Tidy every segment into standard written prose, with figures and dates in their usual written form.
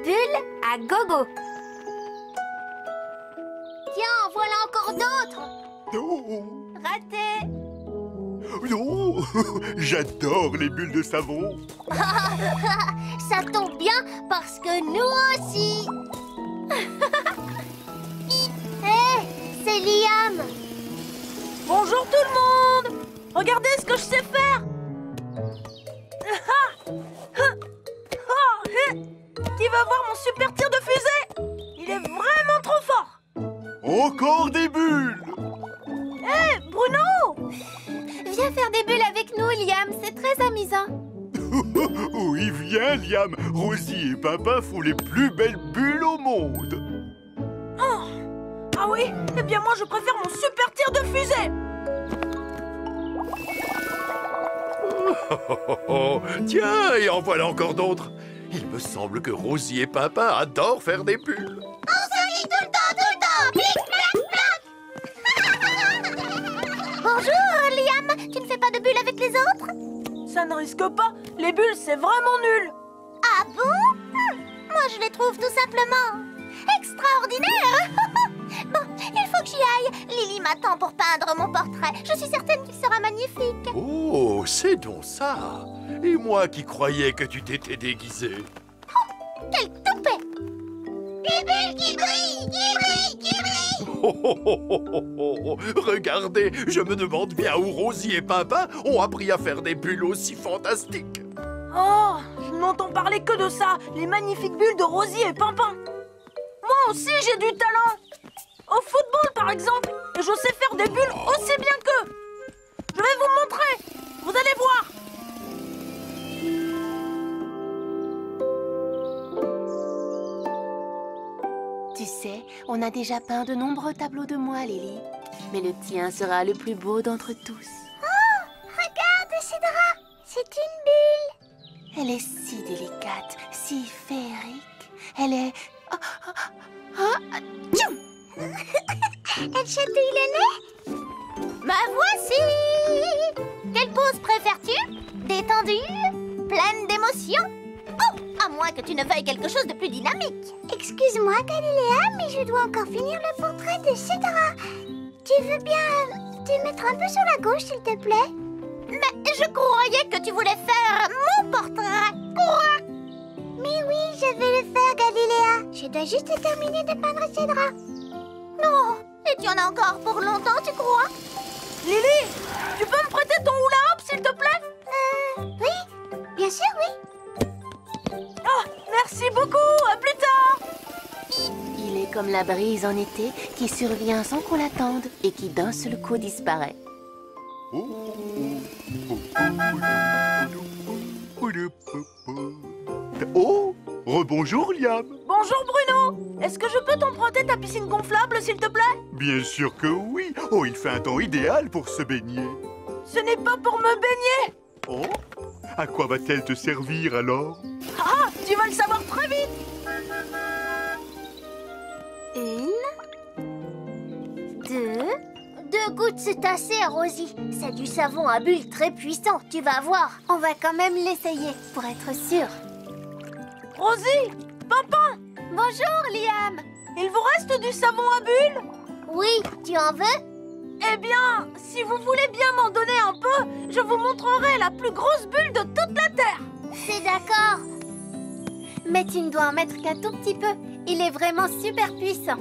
Bulle à gogo. Tiens, en voilà encore d'autres. Oh, Raté. non, j'adore les bulles de savon. Ça tombe bien parce que nous aussi. Hé, c'est Liam. Bonjour tout le monde! Regardez ce que je sais faire! Qui va voir mon super tir de fusée? Il est vraiment trop fort! Encore des bulles. Hé, Bruno! Viens faire des bulles avec nous, Liam. C'est très amusant. Oui, viens, Liam. Rosie et Papa font les plus belles bulles au monde. Ah oui? Eh bien moi je préfère mon super tir de fusée! Tiens, et en voilà encore d'autres. Il me semble que Rosie et Papa adorent faire des bulles. On se dit tout le temps, plic, plac, plac. Bonjour, Liam. Tu ne fais pas de bulles avec les autres? Ça ne risque pas, les bulles c'est vraiment nul! Ah bon? Moi, je les trouve tout simplement extraordinaires. Bon, il faut que j'y aille. Lily m'attend pour peindre mon portrait. Je suis certaine qu'il sera magnifique. Oh, c'est donc ça. Et moi qui croyais que tu t'étais déguisée. Quel toupet! Des bulles qui brillent, qui brillent, qui brillent. Regardez, je me demande bien où Rosie et Papa ont appris à faire des bulles aussi fantastiques. Oh, je n'entends parler que de ça, les magnifiques bulles de Rosie et Pimpin. Moi aussi j'ai du talent. Au football par exemple, et je sais faire des bulles aussi bien qu'eux. Je vais vous montrer, vous allez voir. Tu sais, on a déjà peint de nombreux tableaux de moi, Lily. Mais le tien sera le plus beau d'entre tous. Oh, regarde, Cédra. C'est une bulle. Elle est si délicate, si féerique. Elle est... Tchoum! Elle chatouille le nez. Ma voici. Quelle pose préfères-tu? Détendue? Pleine d'émotion? Oh, à moins que tu ne veuilles quelque chose de plus dynamique. Excuse-moi, Galilea, mais je dois encore finir le portrait de Cédra. Tu veux bien te mettre un peu sur la gauche, s'il te plaît? Mais je croyais que tu voulais faire mon portrait. Quoi? Mais oui, je vais le faire, Galilea. Je dois juste terminer de peindre Cédra. Non, et tu en as encore pour longtemps, tu crois? Lily, tu peux me prêter ton hula-hoop s'il te plaît? Oui, bien sûr, oui. Oh, merci beaucoup, à plus tard. Il est comme la brise en été qui survient sans qu'on l'attende et qui d'un seul coup disparaît. Oh, rebonjour, Liam. Bonjour Bruno, est-ce que je peux t'emprunter ta piscine gonflable s'il te plaît? Bien sûr que oui. Oh, il fait un temps idéal pour se baigner. Ce n'est pas pour me baigner. Oh, à quoi va-t-elle te servir alors? Ah, tu vas le savoir très vite. Une, deux. 2 gouttes, c'est assez, Rosie. C'est du savon à bulles très puissant, tu vas voir. On va quand même l'essayer pour être sûr. Rosie, Pimpin, Bonjour, Liam. il vous reste du savon à bulles? Oui, tu en veux? Eh bien, si vous voulez bien m'en donner un peu, je vous montrerai la plus grosse bulle de toute la Terre. C'est d'accord. Mais tu ne dois en mettre qu'un tout petit peu. Il est vraiment super puissant.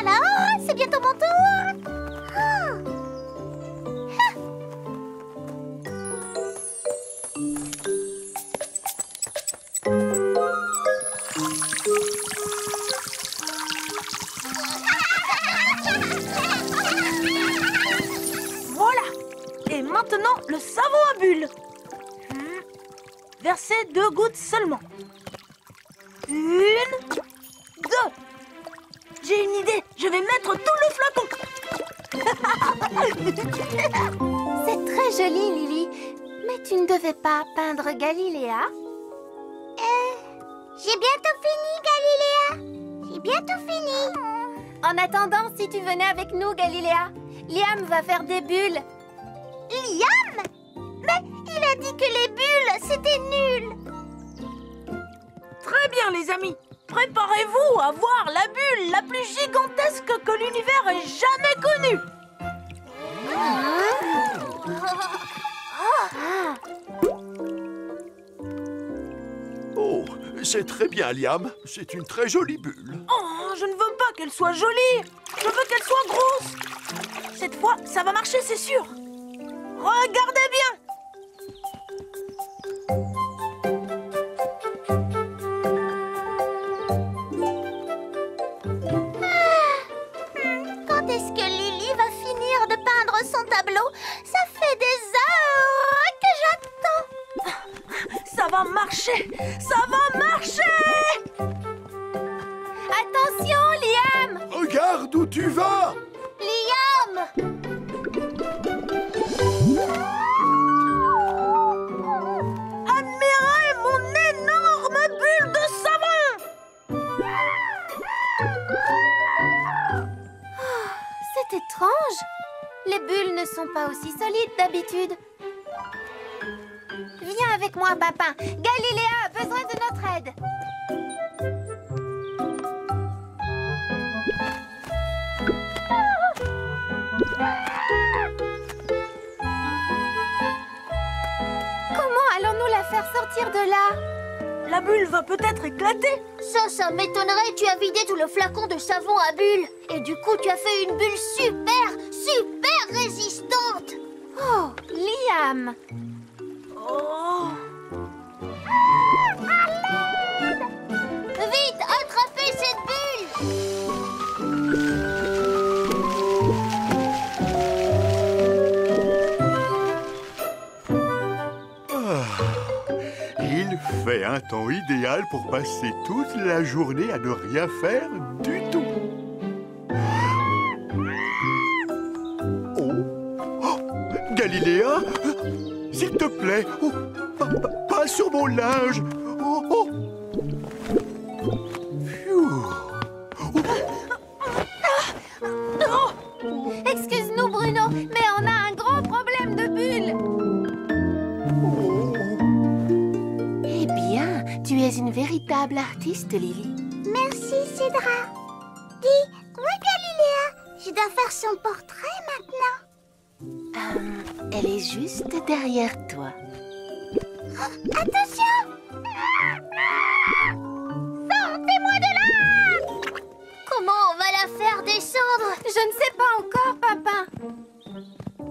Alors, c'est bientôt mon tour. Voilà. Et maintenant, le savon à bulles. Versez 2 gouttes seulement. 1, 2. J'ai une idée, je vais mettre tout le flacon. C'est très joli, Lily. Mais tu ne devais pas peindre Galilea? J'ai bientôt fini, Galiléa. J'ai bientôt fini. En attendant, si tu venais avec nous, Galiléa, Liam va faire des bulles. Liam? Mais il a dit que les bulles, c'était nul. Très bien, les amis. Préparez-vous à voir la bulle la plus gigantesque que l'univers ait jamais connue. Oh, c'est très bien, Liam. C'est une très jolie bulle. Oh, je ne veux pas qu'elle soit jolie. Je veux qu'elle soit grosse. Cette fois, ça va marcher, c'est sûr. Regardez bien. Quand est-ce que Lily va finir de peindre son tableau? Ça fait des heures que j'attends. Ça va marcher. Ça va marcher. Attention, Liam! Regarde où tu vas! Liam! Admirez mon énorme bulle de savon. C'est étrange. Les bulles ne sont pas aussi solides d'habitude. Viens avec moi, Papin. Galiléa a besoin de notre aide. Comment allons-nous la faire sortir de là? La bulle va peut-être éclater. Ça m'étonnerait. Tu as vidé tout le flacon de savon à bulles. Et du coup, tu as fait une bulle super résistante. Oh, Liam! Oh. Vite, attrapez cette bulle. Il fait un temps idéal pour passer toute la journée à ne rien faire du tout. Oh, oh, Galiléa, s'il te plaît, oh, pas sur mon linge. Oh, oh. Phew. Excuse-nous, Bruno, mais on a un gros problème de bulles. Eh bien, tu es une véritable artiste, Lily. Merci, Cédra. Dis, où est Galiléa? Je dois faire son portrait maintenant. Elle est juste derrière toi. Attention! Sortez-moi de là! Comment on va la faire descendre? Je ne sais pas encore, Papin.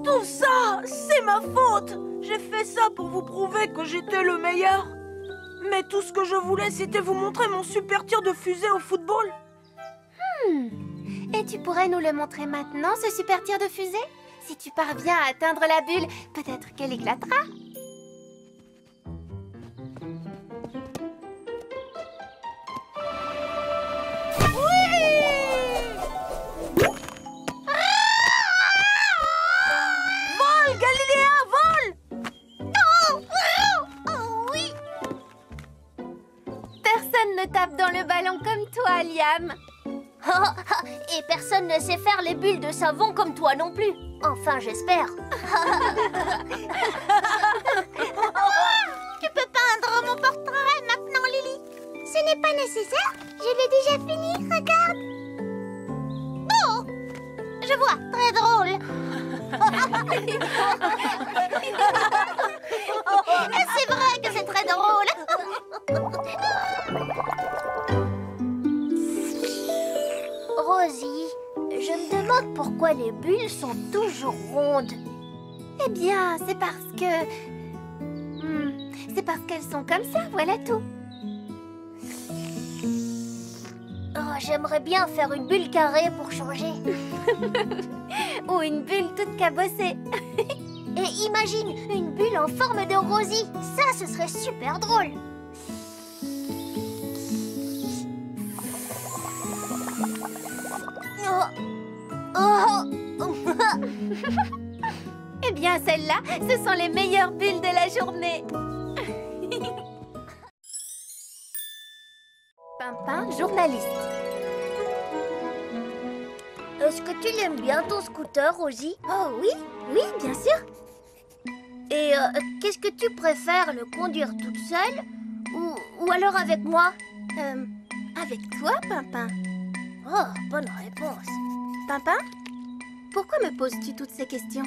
Tout ça, c'est ma faute. J'ai fait ça pour vous prouver que j'étais le meilleur. Mais tout ce que je voulais, c'était vous montrer mon super tir de fusée au football. Et tu pourrais nous le montrer maintenant, ce super tir de fusée? Si tu parviens à atteindre la bulle, peut-être qu'elle éclatera. Vole, Galiléa, vole! Oh oui! Personne ne tape dans le ballon comme toi, Liam. Et personne ne sait faire les bulles de savon comme toi non plus. Enfin, j'espère. Tu peux peindre mon portrait maintenant, Lily. Ce n'est pas nécessaire. Je l'ai déjà fini, regarde. Oh! Je vois, très drôle. C'est vrai que c'est très drôle. Rosie, je me demande pourquoi les bulles sont toujours rondes. Eh bien, c'est parce que... c'est parce qu'elles sont comme ça, voilà tout. Oh, j'aimerais bien faire une bulle carrée pour changer. Ou une bulle toute cabossée. Et imagine une bulle en forme de Rosie. Ça, ce serait super drôle. Eh bien, celles-là, ce sont les meilleures bulles de la journée. journaliste. Est-ce que tu l'aimes bien ton scooter, Rosie? Oh oui, oui, bien sûr. Et qu'est-ce que tu préfères, le conduire toute seule ou alors avec moi? Avec toi, Pimpin. Oh, bonne réponse. Pimpin, pourquoi me poses-tu toutes ces questions?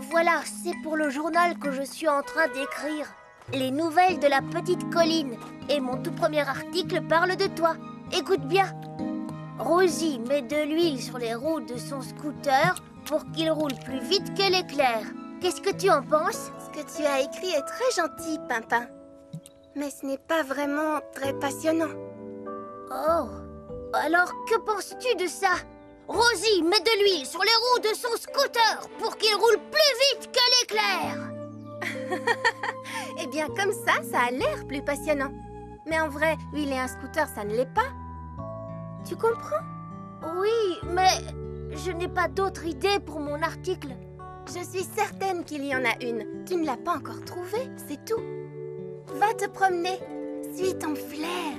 Voilà, c'est pour le journal que je suis en train d'écrire. Les nouvelles de la petite colline. Et mon tout premier article parle de toi. Écoute bien. Rosie met de l'huile sur les roues de son scooter pour qu'il roule plus vite que l'éclair. Qu'est-ce que tu en penses? Ce que tu as écrit est très gentil, Pimpin. Mais ce n'est pas vraiment très passionnant. Oh, alors que penses-tu de ça? Rosie met de l'huile sur les roues de son scooter pour qu'il roule plus vite que l'éclair. Eh bien, comme ça a l'air plus passionnant. Mais en vrai, huiler un scooter, ça ne l'est pas. Tu comprends? Oui, mais je n'ai pas d'autre idée pour mon article. Je suis certaine qu'il y en a une. Tu ne l'as pas encore trouvée, c'est tout. Va te promener. Suis ton flair.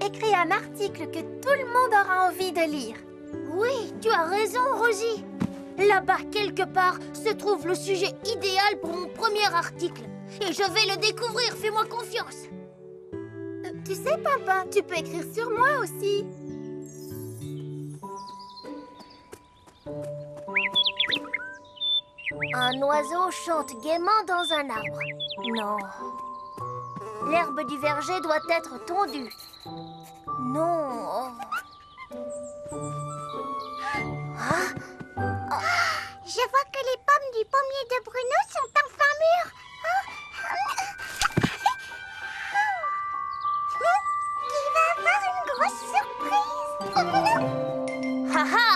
Écris un article que tout le monde aura envie de lire. Oui, tu as raison, Rosie. Là-bas, quelque part, se trouve le sujet idéal pour mon premier article. Et je vais le découvrir, fais-moi confiance. Tu sais, Pimpin, tu peux écrire sur moi aussi. Un oiseau chante gaiement dans un arbre. Non. L'herbe du verger doit être tondue. Non. Ah. Je vois que les pommes du pommier de Bruno sont enfin mûres. Il va avoir une grosse surprise. Haha!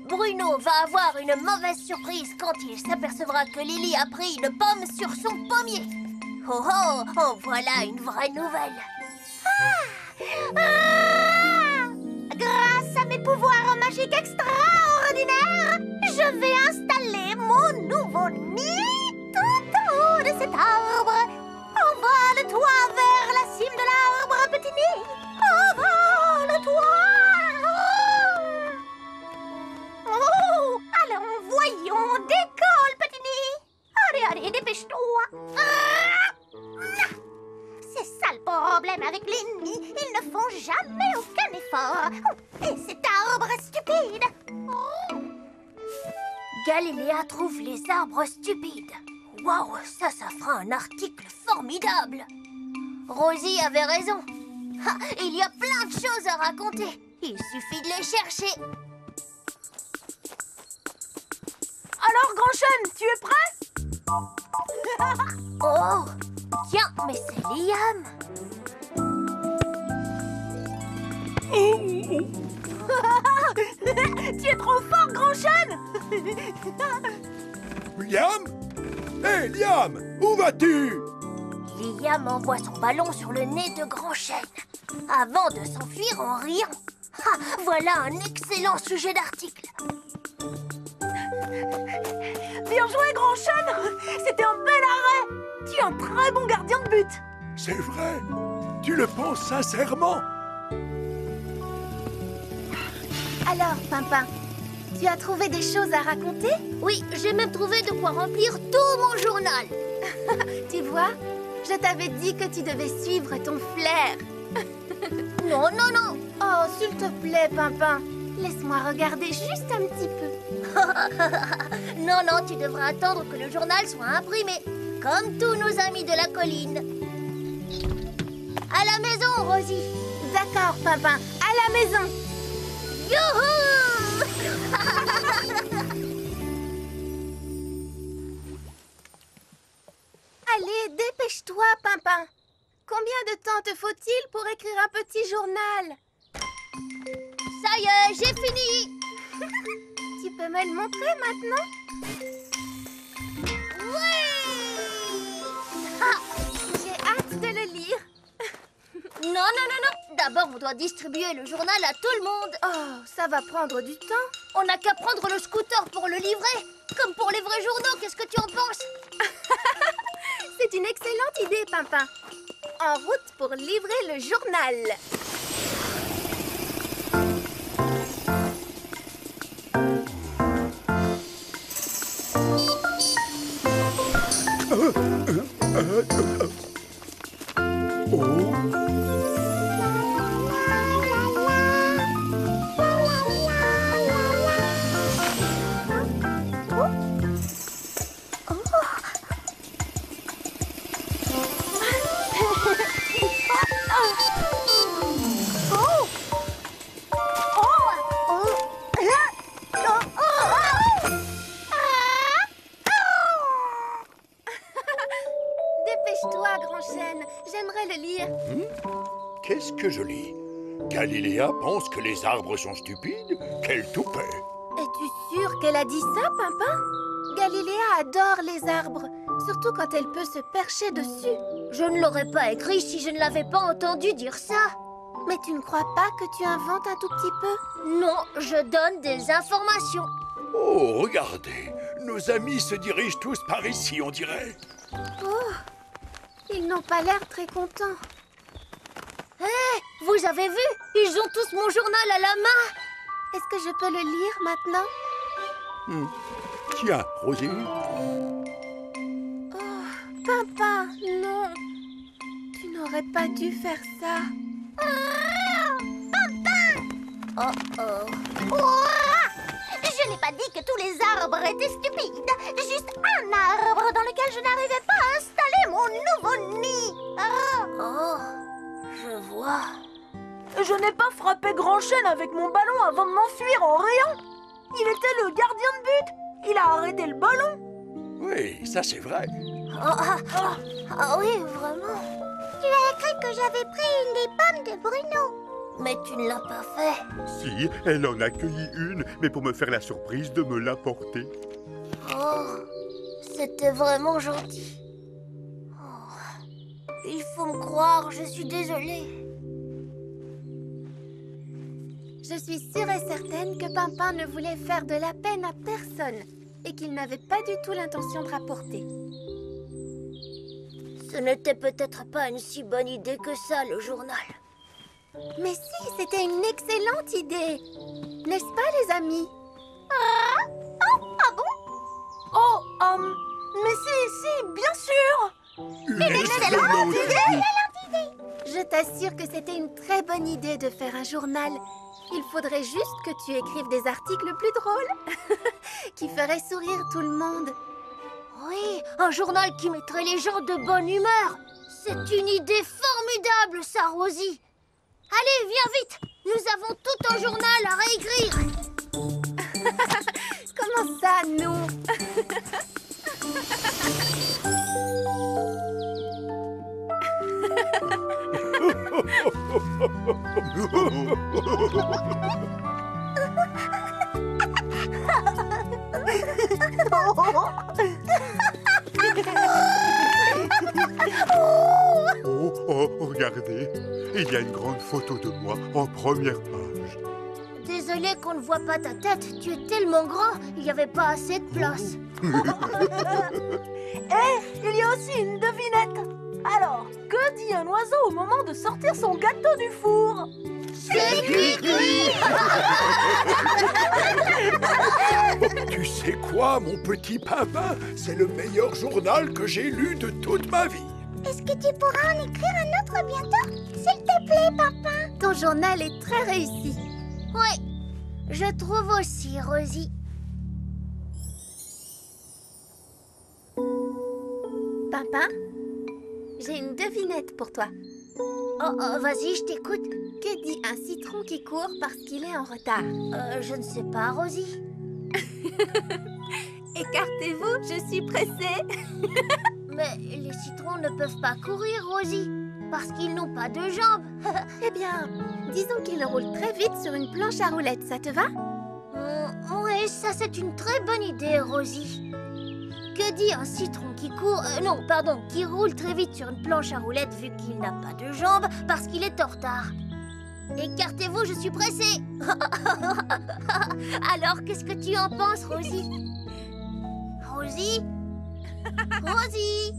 Bruno va avoir une mauvaise surprise quand il s'apercevra que Lily a pris une pomme sur son pommier. Oh oh, oh, voilà une vraie nouvelle. Grâce à mes pouvoirs magiques extraordinaires, je vais installer mon nouveau nid tout en haut de cet arbre. Envole-toi vers la cime de l'arbre, petit nid. Envole-toi. Oh, allons, voyons, décolle, petit nid. Allez, allez, dépêche-toi. C'est ça le problème avec les nids. Ils ne font jamais aucun effort. Et cet arbre stupide. Galiléa trouve les arbres stupides. Waouh, ça fera un article formidable. Rosie avait raison. Ha, il y a plein de choses à raconter. Il suffit de les chercher. Alors, Grand Chêne, tu es prêt? Oh, tiens, mais c'est Liam. Tu es trop fort, Grand Chêne. Liam? Hé, Liam, où vas-tu? Liam envoie son ballon sur le nez de Grand Chêne, avant de s'enfuir en riant. Ah, voilà un excellent sujet d'article. Bien joué, Grand Chêne. C'était un bel arrêt. Tu es un très bon gardien de but. C'est vrai. Tu le penses sincèrement? Alors, Pimpin, tu as trouvé des choses à raconter? Oui, j'ai même trouvé de quoi remplir tout mon journal. Tu vois, je t'avais dit que tu devais suivre ton flair. Non, non, non. Oh, s'il te plaît, Pimpin, laisse-moi regarder juste un petit peu. Non, non, tu devras attendre que le journal soit imprimé, comme tous nos amis de la colline. À la maison, Rosie. D'accord, Pimpin, à la maison. Youhou! Allez, dépêche-toi, Pimpin. Combien de temps te faut-il pour écrire un petit journal? Ça y est, j'ai fini. Tu peux me le montrer maintenant? Oui! Ah, j'ai hâte de le lire. Non, non, non, non. D'abord, on doit distribuer le journal à tout le monde. Oh, ça va prendre du temps. On n'a qu'à prendre le scooter pour le livrer. Comme pour les vrais journaux, qu'est-ce que tu en penses? C'est une excellente idée, Pimpin. En route pour livrer le journal. Dépêche-toi, grand chêne. J'aimerais le lire. Qu'est-ce que je lis? Galiléa pense que les arbres sont stupides? Quel toupet! Es-tu sûre qu'elle a dit ça, Pimpin? Galiléa adore les arbres, surtout quand elle peut se percher dessus. Je ne l'aurais pas écrit si je ne l'avais pas entendu dire ça. Mais tu ne crois pas que tu inventes un tout petit peu? Non, je donne des informations. Oh, regardez! Nos amis se dirigent tous par ici, on dirait. Oh, ils n'ont pas l'air très contents. Hé, vous avez vu? Ils ont tous mon journal à la main. Est-ce que je peux le lire maintenant? Tiens, Rosie. Oh, Pimpin, non. Tu n'aurais pas dû faire ça. Je n'ai pas dit que tous les arbres étaient stupides. Juste un arbre dans lequel je n'arrivais pas à installer mon nouveau nid. Oh, je vois. Je n'ai pas frappé grand chêne avec mon ballon avant de m'enfuir en riant. Il était le gardien de but. Il a arrêté le ballon. Oui, ça c'est vrai. Ah oui, vraiment. Tu as écrit que j'avais pris une des pommes de Bruno. Mais tu ne l'as pas fait. Si, elle en a cueilli une, mais pour me faire la surprise de me l'apporter. Oh, c'était vraiment gentil. Oh, il faut me croire, je suis désolée. Je suis sûre et certaine que Pimpin ne voulait faire de la peine à personne et qu'il n'avait pas du tout l'intention de rapporter. Ce n'était peut-être pas une si bonne idée que ça, le journal. Mais si, c'était une excellente idée. N'est-ce pas, les amis? Ah bon? Oh, mais si, bien sûr. Une excellente idée. Je t'assure que c'était une très bonne idée de faire un journal. Il faudrait juste que tu écrives des articles plus drôles qui feraient sourire tout le monde. Oui, un journal qui mettrait les gens de bonne humeur. C'est une idée formidable, ça, Rosie. Allez, viens vite. Nous avons tout un journal à réécrire. Comment ça, nous? Oh, regardez, il y a une grande photo de moi en première page. Désolée qu'on ne voit pas ta tête. Tu es tellement grand, il n'y avait pas assez de place. Il y a aussi une devinette. Alors, que dit un oiseau au moment de sortir son gâteau du four? C'est cuit. Tu sais quoi, mon petit Pimpin? C'est le meilleur journal que j'ai lu de toute ma vie. Est-ce que tu pourras en écrire un autre bientôt? S'il te plaît, Pimpin. Ton journal est très réussi. Oui, je trouve aussi, Rosie. Pimpin, j'ai une devinette pour toi. Oh, vas-y, je t'écoute. Que dit un citron qui court parce qu'il est en retard? Je ne sais pas, Rosie. Écartez-vous, je suis pressée. Mais les citrons ne peuvent pas courir, Rosie, parce qu'ils n'ont pas de jambes. Eh bien, disons qu'il roule très vite sur une planche à roulettes, ça te va? Oui, ça c'est une très bonne idée, Rosie. Que dit un citron qui court... non, pardon, qui roule très vite sur une planche à roulettes vu qu'il n'a pas de jambes parce qu'il est en retard? Écartez-vous, je suis pressée. Alors, qu'est-ce que tu en penses, Rosie? Rosie? Rosie?